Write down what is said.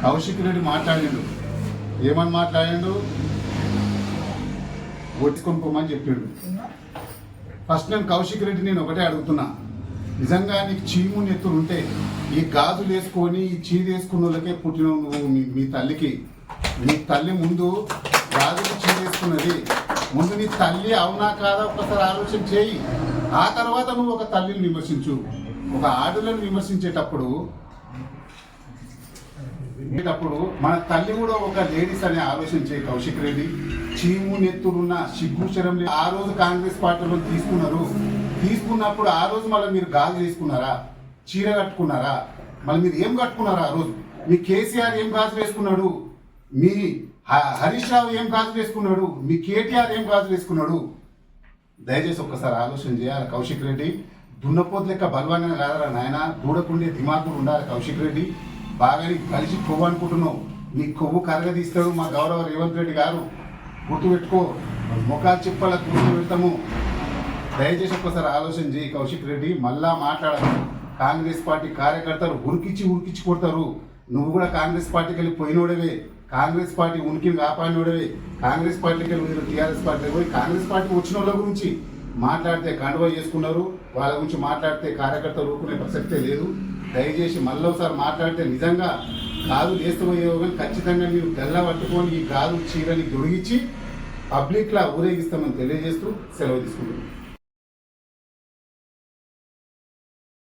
కౌశిక్ రెడ్డి మాట్లాడిండు. ఏమని మాట్లాడిండు? ఒట్టుకొని పోమని చెప్పిండు. ఫస్ట్ నేను కౌశిక్ రెడ్డి నేను ఒకటే అడుగుతున్నా, నిజంగా నీకు చీము నెత్తులు ఉంటే ఈ గాజులు వేసుకొని ఈ చీర వేసుకున్న వాళ్ళకే పుట్టిన నువ్వు మీ తల్లికి. నీ తల్లి ముందు గాజులు చీర వేసుకున్నది. ముందు నీ తల్లి అవునా కాదా ఒకసారి ఆలోచన చేయి. ఆ తర్వాత నువ్వు ఒక తల్లిని విమర్శించు. ఒక ఆడలను విమర్శించేటప్పుడు మన తల్లి కూడా ఒక లేడీస్ అనే ఆలోచన చేయి కౌశిక్ రెడ్డి. చీము నెత్తులున్న సిగ్గు శరం ఆ రోజు కాంగ్రెస్ పార్టీలో తీసుకున్నప్పుడు ఆ రోజు మళ్ళీ మీరు గాజు వేసుకున్నారా? చీర కట్టుకున్నారా? మళ్ళీ మీరు ఏం కట్టుకున్నారా? ఆ రోజు మీ కేసీఆర్ ఏం గాజు వేసుకున్నాడు? మీ హరీష్ రావు ఏం గాజు వేసుకున్నాడు? మీ కేటీఆర్ ఏం గాజు వేసుకున్నాడు? దయచేసి ఒక్కసారి ఆలోచన చేయాలి కౌశిక్ రెడ్డి. దున్నపోతు లెక్క బలవాన్ని కాదరా నాయన, దూడకుండే దిమాగులు ఉండాలి కౌశిక్ రెడ్డి. బాగా నీకు కలిసి కొవ్వు అనుకుంటున్నావు. నీ కొవ్వు కరగదీస్తాడు మా గౌరవ రేవంత్ రెడ్డి గారు. గుర్తుపెట్టుకో, ముఖాలు చెప్పాల కూర్చొని పెడతాము. దయచేసి ఒక్కసారి ఆలోచన చేయి కౌశిక్ రెడ్డి. మళ్ళా మాట్లాడాలి. కాంగ్రెస్ పార్టీ కార్యకర్తలు ఉరికిచ్చి కొడతారు. నువ్వు కూడా కాంగ్రెస్ పార్టీకి వెళ్ళి పోయినోడవే, కాంగ్రెస్ పార్టీ ఉనికిని కాపాడినోడవే. కాంగ్రెస్ పార్టీకి వెళ్ళి టీఆర్ఎస్ పార్టీకి పోయి కాంగ్రెస్ పార్టీకి వచ్చిన వాళ్ళ గురించి మాట్లాడితే కండువా చేసుకున్నారు. వాళ్ళ గురించి మాట్లాడితే కార్యకర్తలు ఊరుకునే ప్రసక్తే లేదు. దయచేసి మళ్ళీ ఒకసారి మాట్లాడితే నిజంగా గాజు వేస్తపోయేవో కానీ ఖచ్చితంగా మీరు గల్ల పట్టుకొని ఈ గాజు చీరని దొడిగించి పబ్లిక్లా ఊరేగిస్తామని తెలియజేస్తూ సెలవు తీసుకుంటున్నాను.